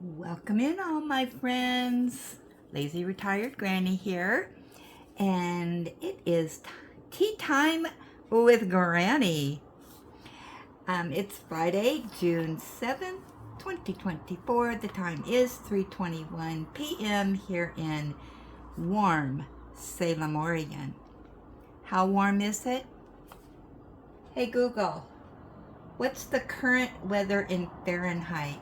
Welcome in all my friends. Lazy Retired Granny here. And it is tea time with Granny. It's Friday, June 7th, 2024. The time is 3:21 p.m. here in warm Salem, Oregon. How warm is it? Hey Google, what's the current weather in Fahrenheit?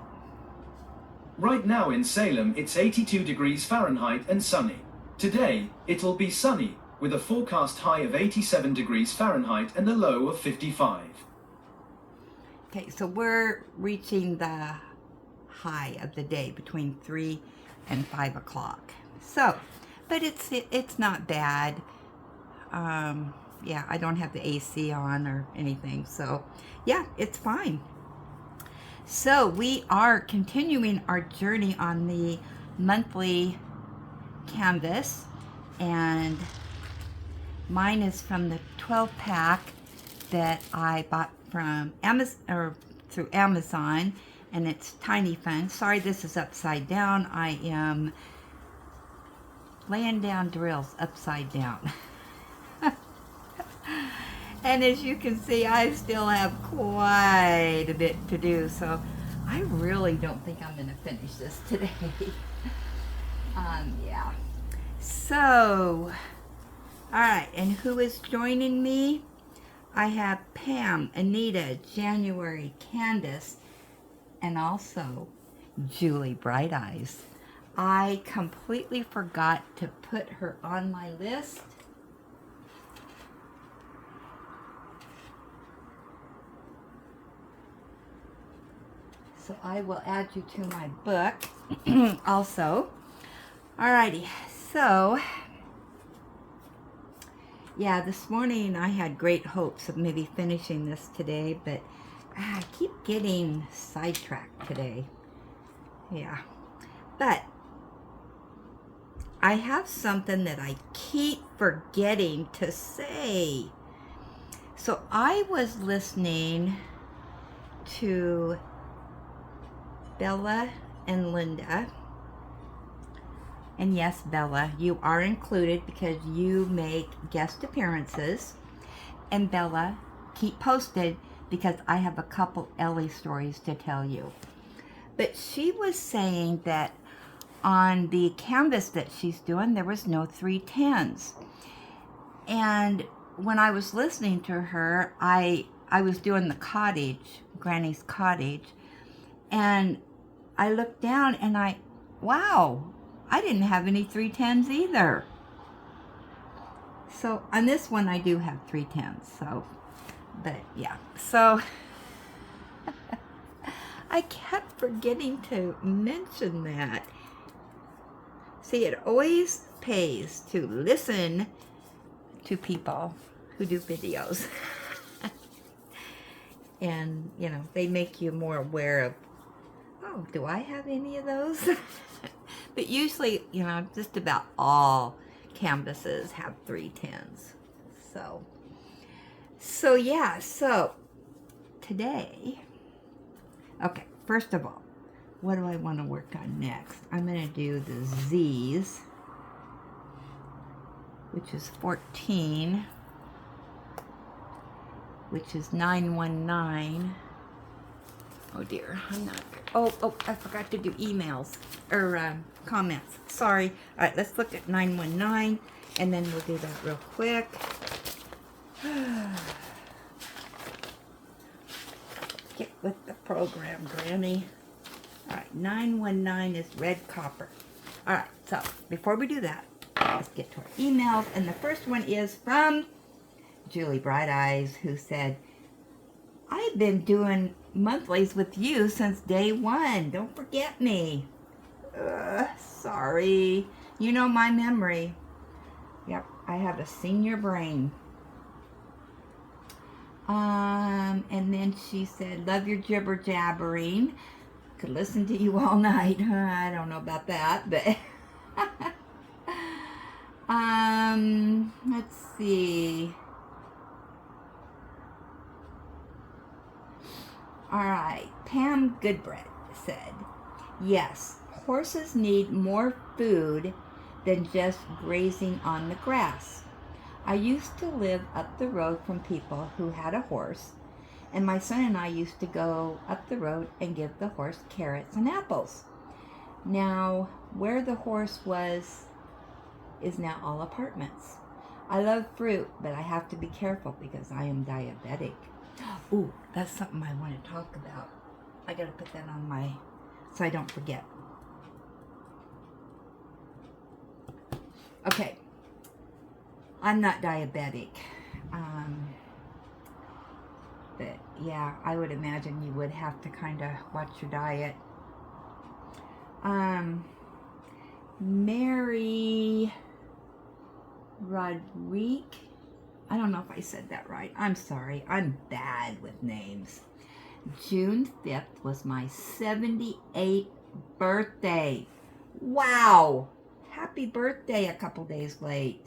Right now in Salem, it's 82 degrees Fahrenheit and sunny. Today, it'll be sunny, with a forecast high of 87 degrees Fahrenheit and a low of 55. Okay, so we're reaching the high of the day between 3 and 5 o'clock. So, but it's not bad. Yeah, I don't have the AC on or anything. So, yeah, it's fine. So, we are continuing our journey on the monthly canvas, and mine is from the 12 pack that I bought from Amazon or through Amazon, and it's Tiny Fun. Sorry, this is upside down. I am laying down drills upside down. And as you can see, I still have quite a bit to do, so I really don't think I'm going to finish this today. Yeah. So, all right, and who is joining me? I have Pam, Anita, January, Candace, and also Julie Bright Eyes. I completely forgot to put her on my list. So I will add you to my book also. Alrighty, so yeah, this morning I had great hopes of maybe finishing this today, but I keep getting sidetracked today. Yeah, but I have something that I keep forgetting to say. So I was listening to Bella and Linda. And yes, Bella, you are included because you make guest appearances. And Bella, keep posted because I have a couple Ellie stories to tell you. But she was saying that on the canvas that she's doing, there was no 310s. And when I was listening to her, I was doing the cottage, Granny's cottage, and I looked down and wow, I didn't have any 310s either. So on this one I do have 310s, so, but yeah. So I kept forgetting to mention that. See, it always pays to listen to people who do videos. And, you know, they make you more aware of, oh, do I have any of those? But usually, you know, just about all canvases have 310s. So yeah, so today, okay, first of all, what do I want to work on next? I'm going to do the Z's, which is 14, which is 919. Oh dear, I'm not. Oh, I forgot to do emails or comments. Sorry. All right, let's look at 919, and then we'll do that real quick. Get with the program, Granny. All right, 919 is red copper. All right, so before we do that, let's get to our emails, and the first one is from Julie Bright Eyes, who said, I've been doing monthlies with you since day one. Don't forget me. Sorry. You know my memory. Yep, I have a senior brain. And then she said, love your jibber jabbering. Could listen to you all night. I don't know about that, but let's see. All right, Pam Goodbread said, Yes, horses need more food than just grazing on the grass. I used to live up the road from people who had a horse, and my son and I used to go up the road and give the horse carrots and apples. Now, where the horse was is now all apartments. I love fruit, but I have to be careful because I am diabetic. Ooh, that's something I want to talk about. I gotta put that on my, so I don't forget. Okay, I'm not diabetic. But yeah, I would imagine you would have to kind of watch your diet. Mary Rodriguez, I don't know if I said that right. I'm sorry. I'm bad with names. June 5th was my 78th birthday. Wow! Happy birthday a couple days late.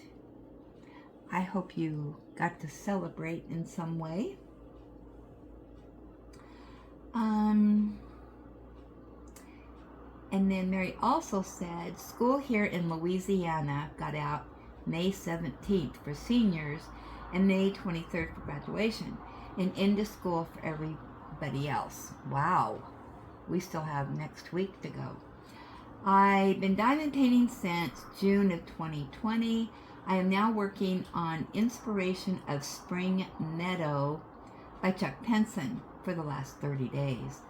I hope you got to celebrate in some way. And then Mary also said, school here in Louisiana got out May 17th for seniors and May 23rd for graduation, and into school for everybody else. Wow. We still have next week to go. I've been diamond painting since June of 2020. I am now working on Inspiration of Spring Meadow by Chuck Penson for the last 30 days.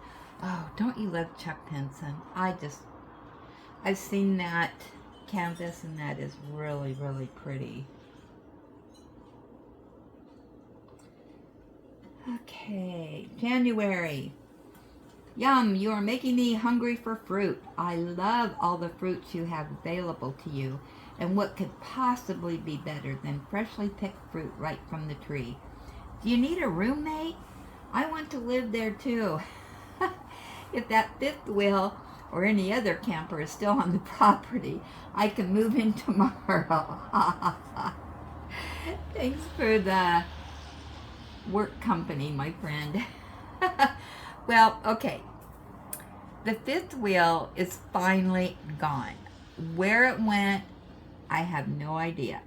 Oh, don't you love Chuck Penson? I've seen that canvas and that is really, really pretty. Okay, January. Yum, you are making me hungry for fruit. I love all the fruits you have available to you, and what could possibly be better than freshly picked fruit right from the tree? Do you need a roommate? I want to live there too. If that fifth wheel or any other camper is still on the property, I can move in tomorrow. Thanks for the work company, my friend. Well, okay. The fifth wheel is finally gone. Where it went, I have no idea.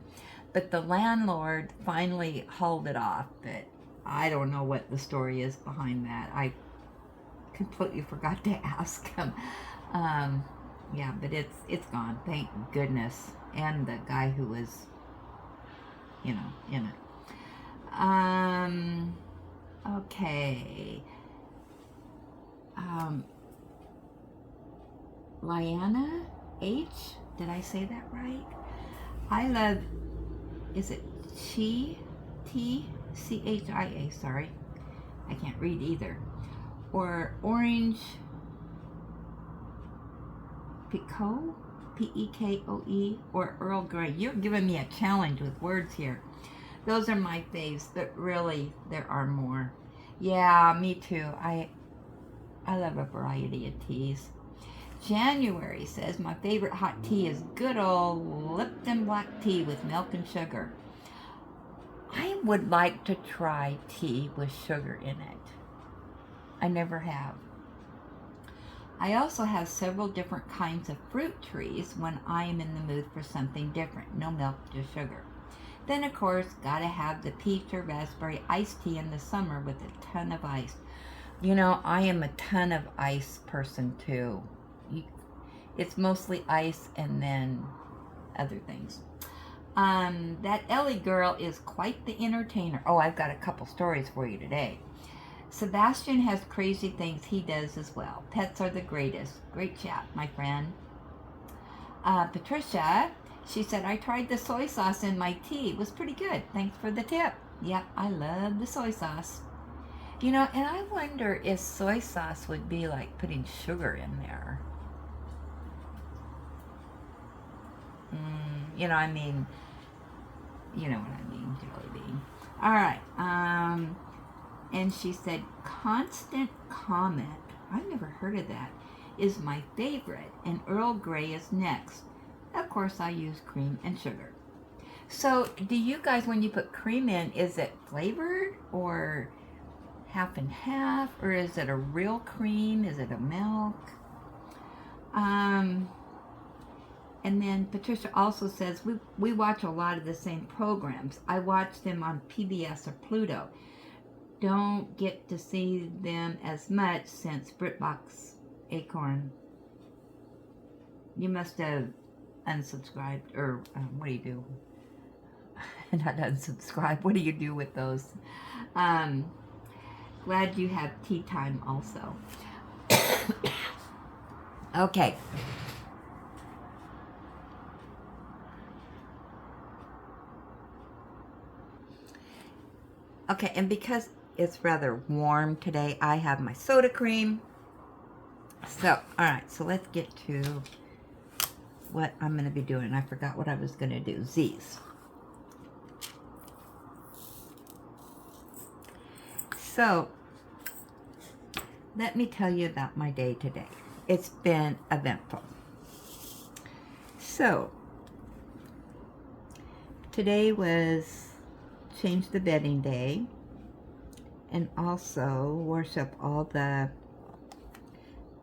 But the landlord finally hauled it off. But I don't know what the story is behind that. I completely forgot to ask him. Yeah, but it's gone. Thank goodness. And the guy who was, in it. Okay. Liana H. Did I say that right? I love, is it T-C-H-I-A, sorry. I can't read either. Or Orange Picot, P-E-K-O-E, or Earl Grey. You're giving me a challenge with words here. Those are my faves, but really, there are more. Yeah, me too. I love a variety of teas. January says, my favorite hot tea is good old Lipton black tea with milk and sugar. I would like to try tea with sugar in it. I never have. I also have several different kinds of fruit trees when I am in the mood for something different. No milk, just sugar. Then, of course, gotta have the peach or raspberry iced tea in the summer with a ton of ice. I am a ton of ice person too. It's mostly ice and then other things. That Ellie girl is quite the entertainer. Oh, I've got a couple stories for you today. Sebastian has crazy things he does as well. Pets are the greatest. Great chat, my friend. Patricia, she said, I tried the soy sauce in my tea. It was pretty good. Thanks for the tip. Yeah, I love the soy sauce. And I wonder if soy sauce would be like putting sugar in there. You know what I mean, jelly bean. All right. And she said, Constant Comet, I've never heard of that, is my favorite, and Earl Grey is next. Of course, I use cream and sugar. So, do you guys, when you put cream in, is it flavored or half and half, or is it a real cream? Is it a milk? And then Patricia also says, we watch a lot of the same programs. I watch them on PBS or Pluto. Don't get to see them as much since BritBox Acorn. You must have unsubscribed, or what do you do? Not unsubscribe. What do you do with those? Glad you have tea time also. Okay. Okay, and because it's rather warm today, I have my soda cream. So, alright, so let's get to what I'm going to be doing. I forgot what I was going to do. Z's. So, let me tell you about my day today. It's been eventful. So, today was change the bedding day, and also wash up all the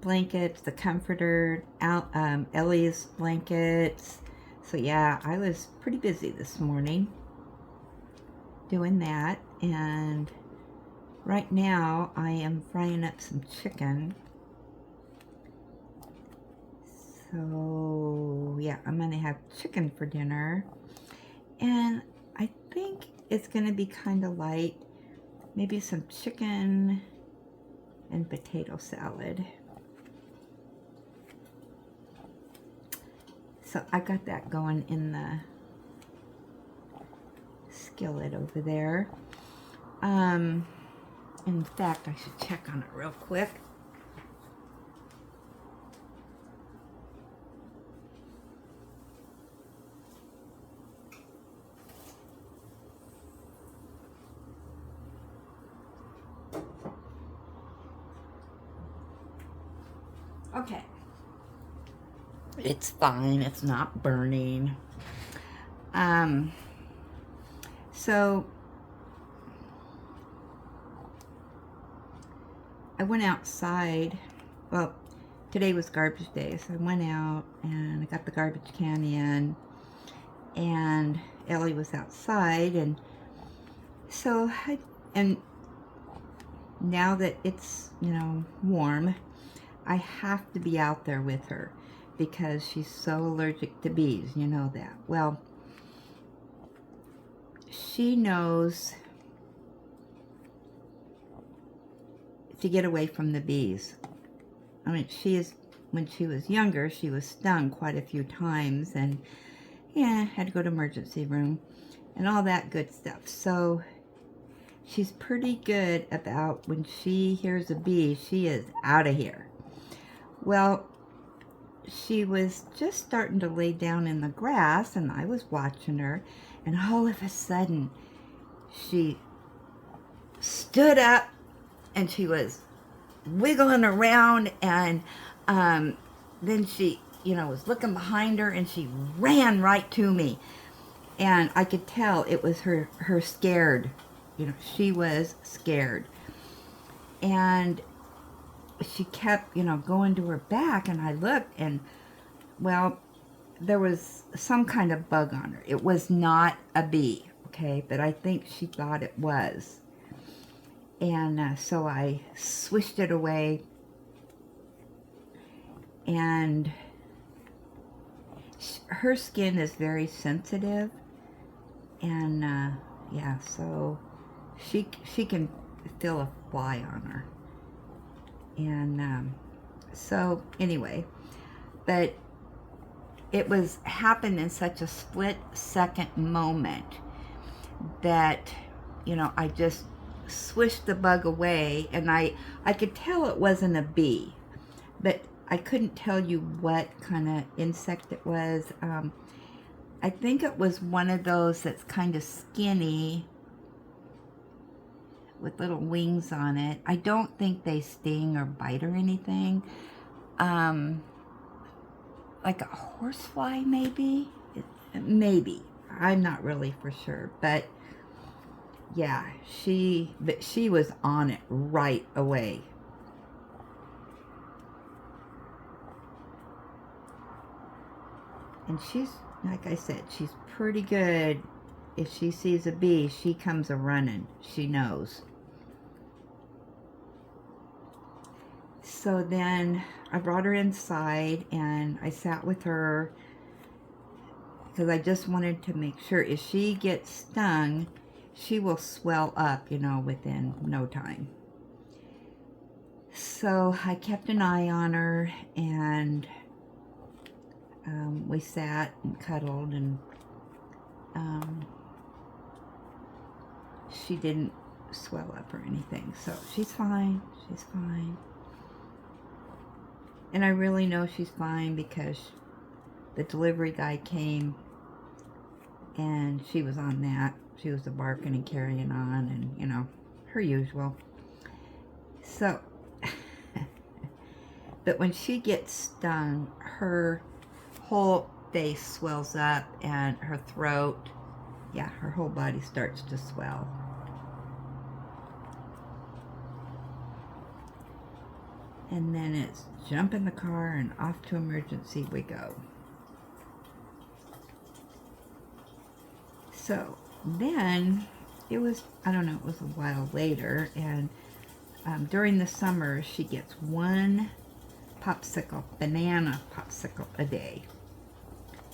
blankets, the comforter, Ellie's blankets. So yeah, I was pretty busy this morning doing that, and right now I am frying up some chicken. So yeah, I'm gonna have chicken for dinner, and I think it's gonna be kind of light, maybe some chicken and potato salad. So I got that going in the skillet over there. In fact, I should check on it real quick. Okay. It's fine. It's not burning. So I went outside. Well, today was garbage day, so I went out and I got the garbage can in, and Ellie was outside, and so and now that it's, warm, I have to be out there with her because she's so allergic to bees, you know that. Well, she knows to get away from the bees. I mean, when she was younger, she was stung quite a few times, and yeah, had to go to emergency room and all that good stuff. So she's pretty good about when she hears a bee, she is out of here. Well, she was just starting to lay down in the grass, and I was watching her, and all of a sudden she stood up and she was wiggling around, and then she was looking behind her, and she ran right to me, and I could tell it was her scared. She was scared, and she kept going to her back, and I looked, and well, there was some kind of bug on her. It was not a bee, okay, but I think she thought it was. And so I swished it away, and her skin is very sensitive, and yeah, so she can feel a fly on her, and so anyway, but it happened in such a split-second moment that I just swished the bug away, and I could tell it wasn't a bee, but I couldn't tell you what kind of insect it was. I think it was one of those that's kind of skinny with little wings on it. I don't think they sting or bite or anything. Like a horsefly, maybe? Maybe. I'm not really for sure, but yeah, she was on it right away. And she's, like I said, she's pretty good. If she sees a bee, she comes a running. She knows. So then I brought her inside and I sat with her because I just wanted to make sure if she gets stung, she will swell up, you know, within no time. So I kept an eye on her, and we sat and cuddled, and she didn't swell up or anything. So she's fine. She's fine. And I really know she's fine because the delivery guy came and she was on that. She was barking and carrying on, and, you know, her usual. So, but when she gets stung, her whole face swells up and her throat, yeah, her whole body starts to swell. And then it's jump in the car and off to emergency we go. So then it was, I don't know, it was a while later, and during the summer she gets one banana popsicle a day.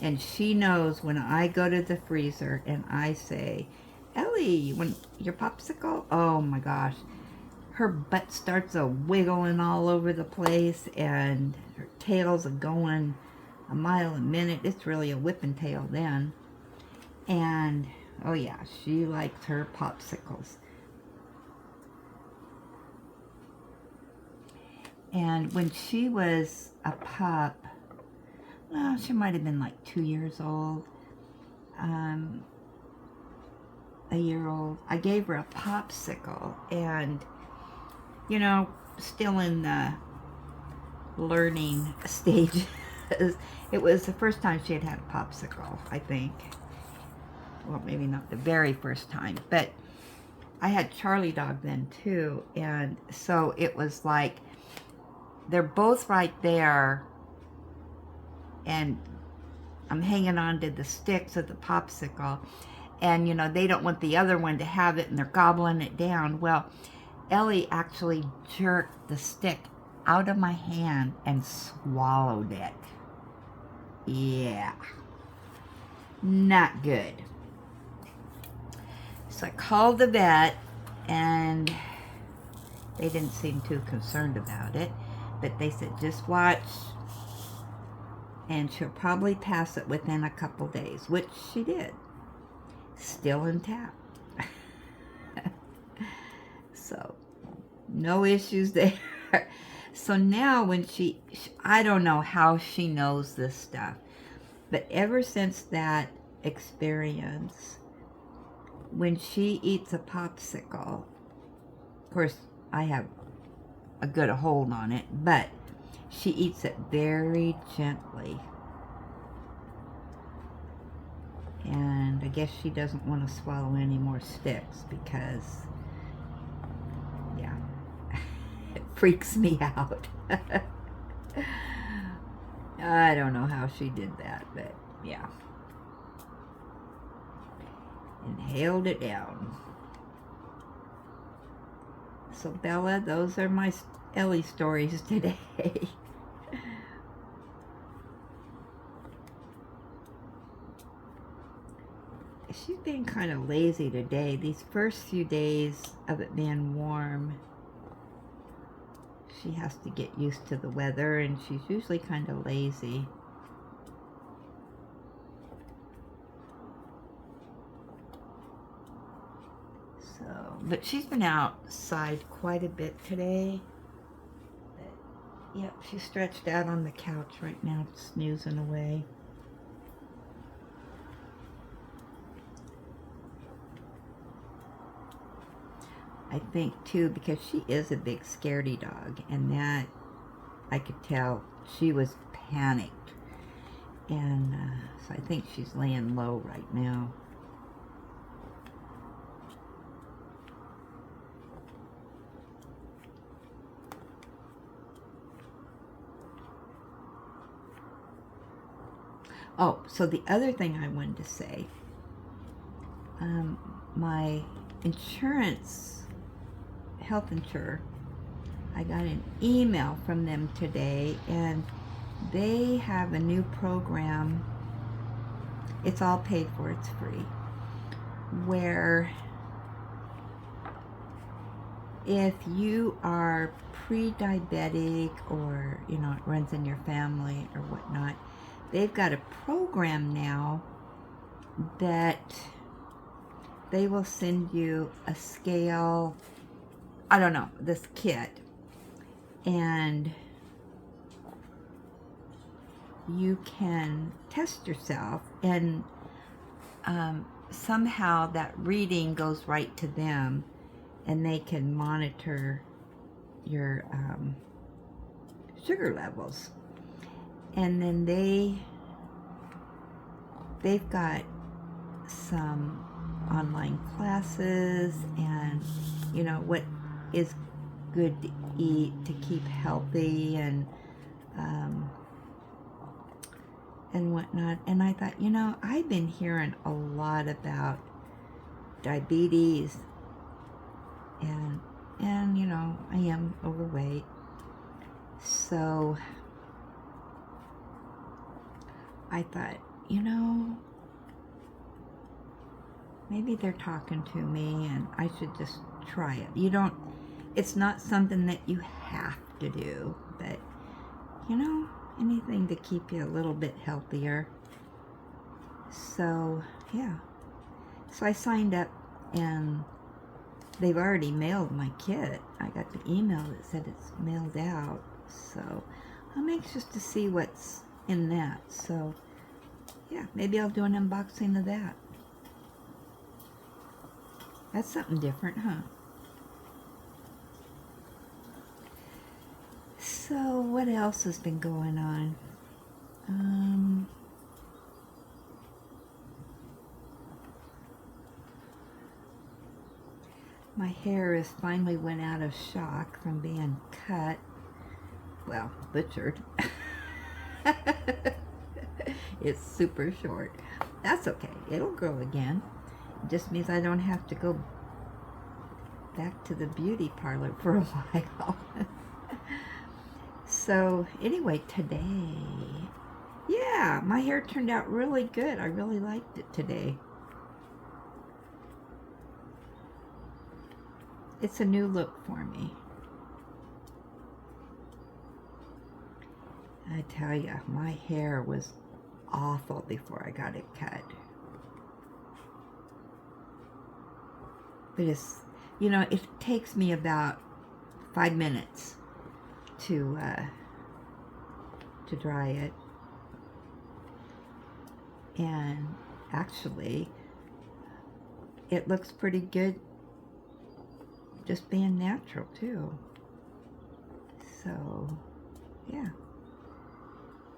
And she knows when I go to the freezer and I say, Ellie, you want your popsicle? Oh my gosh. Her butt starts a wiggling all over the place, and her tail's a going a mile a minute. It's really a whipping tail then. And, oh yeah, she likes her popsicles. And when she was a pup, well, she might have been like 2 years old, a year old, I gave her a popsicle, and, you know, still in the learning stage. It was the first time she had had a popsicle, I think. Well, maybe not the very first time, but I had Charlie Dog then too, and so it was like they're both right there, and I'm hanging on to the sticks of the popsicle, and, you know, they don't want the other one to have it, and they're gobbling it down. Well, Ellie actually jerked the stick out of my hand and swallowed it. Yeah, not good. So I called the vet, and they didn't seem too concerned about it, but they said, just watch, and she'll probably pass it within a couple days, which she did. Still intact. So, no issues there. So now when I don't know how she knows this stuff, but ever since that experience, when she eats a popsicle, of course, I have a good hold on it, but she eats it very gently. And I guess she doesn't want to swallow any more sticks because, yeah, it freaks me out. I don't know how she did that, but yeah. Inhaled it down. So Bella, those are my Ellie stories today. She's being kind of lazy today. These first few days of it being warm, she has to get used to the weather, and she's usually kind of lazy. So, but she's been outside quite a bit today. But, yep, she's stretched out on the couch right now, snoozing away. I think too, because she is a big scaredy dog, and that I could tell she was panicked, and so I think she's laying low right now. Oh, so the other thing I wanted to say, my insurance, health insurer, I got an email from them today, and they have a new program. It's all paid for, it's free, where if you are pre-diabetic, or it runs in your family or whatnot, they've got a program now that they will send you a scale, I don't know, this kit, and you can test yourself, and somehow that reading goes right to them, and they can monitor your sugar levels. And then they've got some online classes, and what is good to eat to keep healthy, and whatnot. And I thought, I've been hearing a lot about diabetes, and I am overweight, so I thought, maybe they're talking to me, and I should just try it. It's not something that you have to do, but anything to keep you a little bit healthier. So yeah, so I signed up, and they've already mailed my kit. I got the email that said it's mailed out, so I'm anxious to see what's in that. So yeah, maybe I'll do an unboxing of that. That's something different, huh? So what else has been going on? My hair has finally went out of shock from being cut. Well, butchered. It's super short. That's okay. It'll grow again. It just means I don't have to go back to the beauty parlor for a while. So anyway, today, yeah, my hair turned out really good. I really liked it today. It's a new look for me. I tell you, my hair was awful before I got it cut. But it's, it takes me about 5 minutes to dry it. And actually, it looks pretty good just being natural too. So yeah,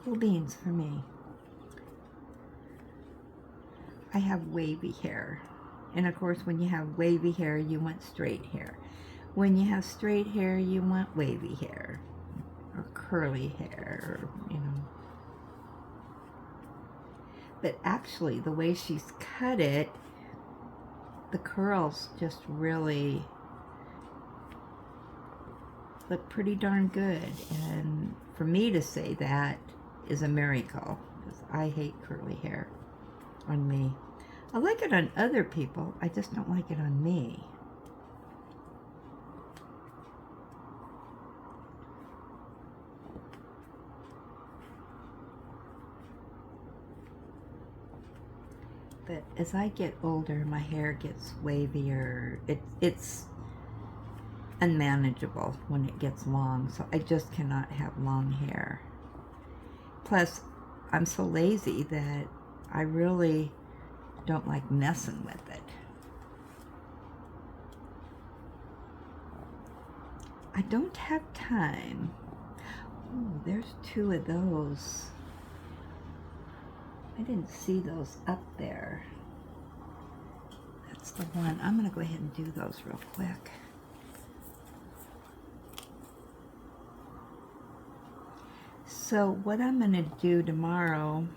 cool beans for me. I have wavy hair, and of course when you have wavy hair you want straight hair. When you have straight hair you want wavy hair or curly hair, But actually the way she's cut it, the curls just really look pretty darn good, and for me to say that is a miracle, because I hate curly hair on me. I like it on other people, I just don't like it on me. But as I get older, my hair gets wavier. It's unmanageable when it gets long, so I just cannot have long hair. Plus, I'm so lazy that I really don't like messing with it. I don't have time. Oh, there's 2 of those. I didn't see those up there. That's the one. I'm going to go ahead and do those real quick. So what I'm going to do tomorrow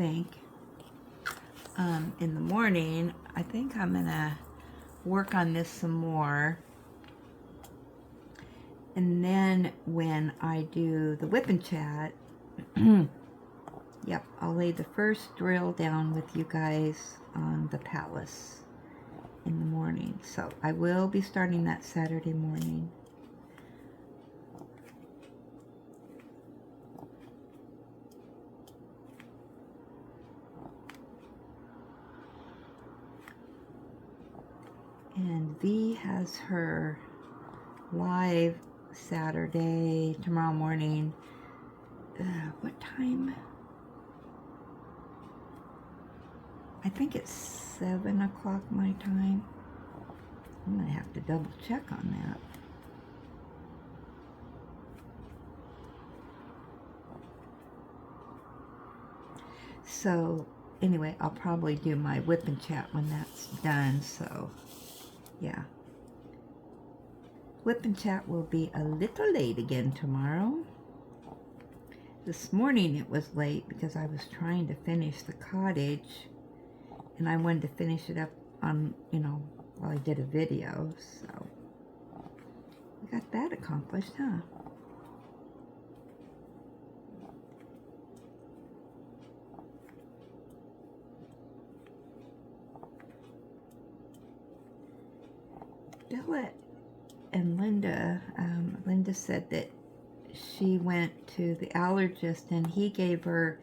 think. In the morning, I think I'm gonna work on this some more. And then when I do the whip and chat, yep, I'll lay the first drill down with you guys on the palace in the morning. So I will be starting that Saturday morning. And V has her live Saturday, tomorrow morning. What time? I think it's 7 o'clock my time. I'm going to have to double check on that. So, anyway, I'll probably do my whip and chat when that's done, so, yeah. Whip and chat will be a little late again tomorrow. This morning it was late because I was trying to finish the cottage, and I wanted to finish it up on, while I did a video, so we got that accomplished, huh? Bella and Linda, Linda said that she went to the allergist and he gave her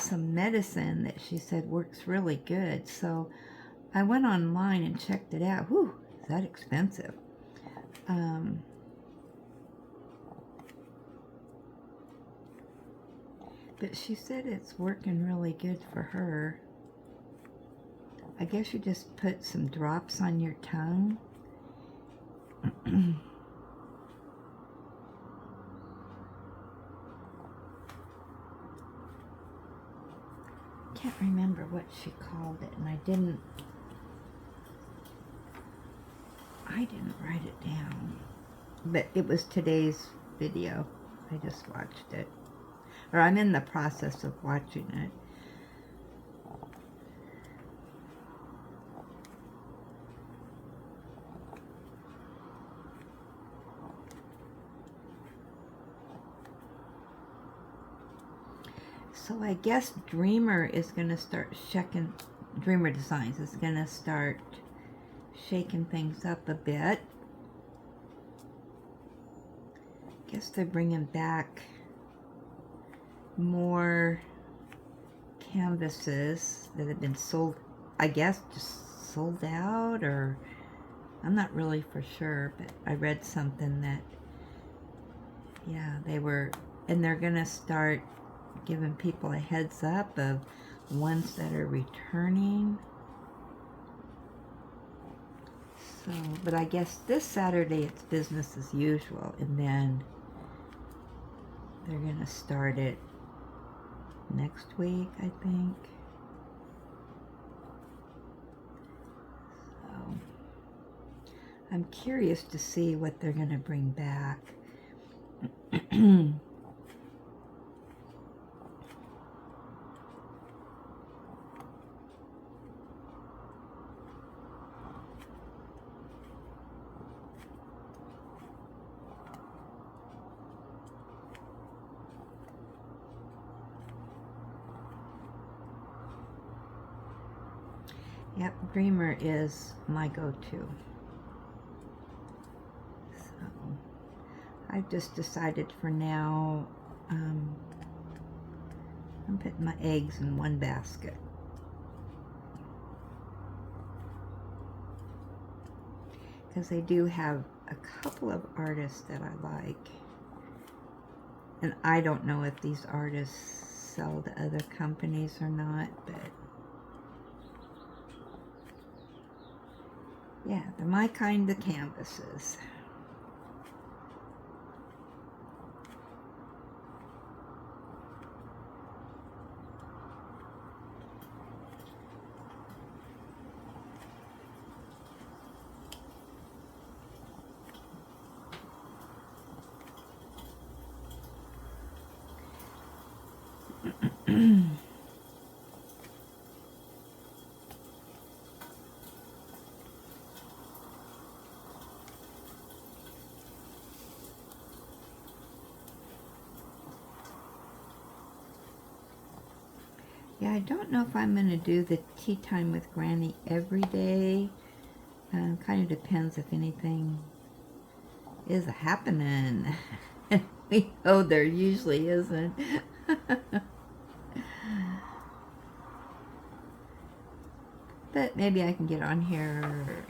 some medicine that she said works really good. So I went online and checked it out. Whew, is that expensive? But she said it's working really good for her. I guess you just put some drops on your tongue. Can't remember what she called it, and I didn't write it down. But it was today's video. I just watched it. Or I'm in the process of watching it. So I guess Dreamer is going to start checking, Dreamer Designs is going to start shaking things up a bit. Guess they're bringing back more canvases that have been sold, I guess just sold out, or I'm not really for sure, but I read something that, yeah, they were, and they're going to start giving people a heads up of ones that are returning. So, but I guess this Saturday it's business as usual, and then they're gonna start it next week, I think. So I'm curious to see what they're gonna bring back. Yep, Dreamer is my go-to. So, I've just decided for now, I'm putting my eggs in one basket. Because they do have a couple of artists that I like. And I don't know if these artists sell to other companies or not, but yeah, they're my kind of canvases. Yeah, I don't know if I'm going to do the tea time with Granny every day. Kind of depends if anything is happening. We know there usually isn't. But maybe I can get on here,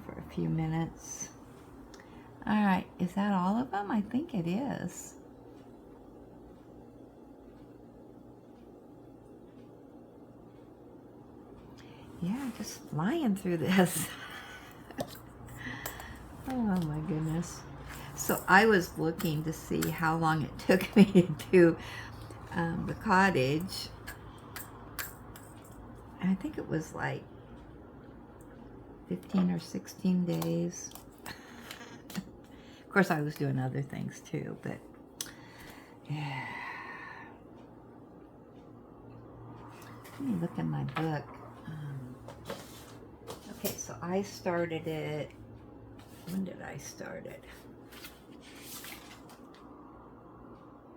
for a few minutes. Alright, is that all of them? I think it is. Yeah, just flying through this. Oh my goodness. So I was looking to see how long it took me to do the cottage. And I think it was like 15 or 16 days. Of course, I was doing other things too, but yeah. Let me look in my book. Okay, so I started it. When did I start it?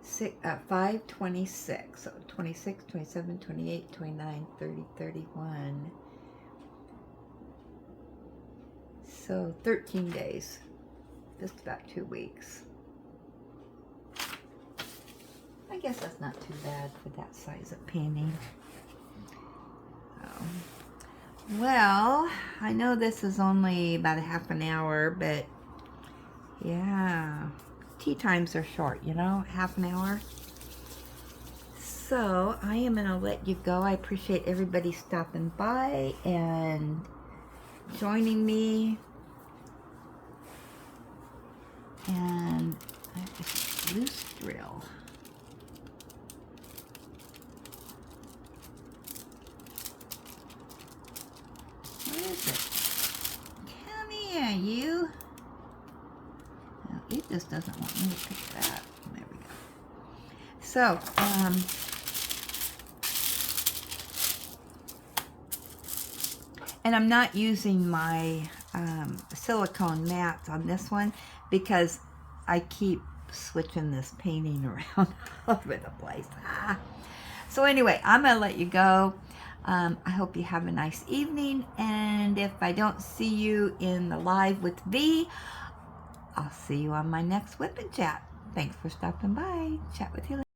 5/26. So 26, 27, 28, 29, 30, 31. So 13 days. Just about 2 weeks. I guess that's not too bad for that size of painting. Well, I know this is only about a half an hour, but yeah, tea times are short, half an hour. So I am going to let you go. I appreciate everybody stopping by and joining me. And I have this loose drill. What is it? Come here, you. No, it just doesn't want me to pick that. There we go. So, and I'm not using my silicone mats on this one because I keep switching this painting around all over the place. So anyway, I'm going to let you go. I hope you have a nice evening, and if I don't see you in the live with V, I'll see you on my next Whip and Chat. Thanks for stopping by. Chat with you later.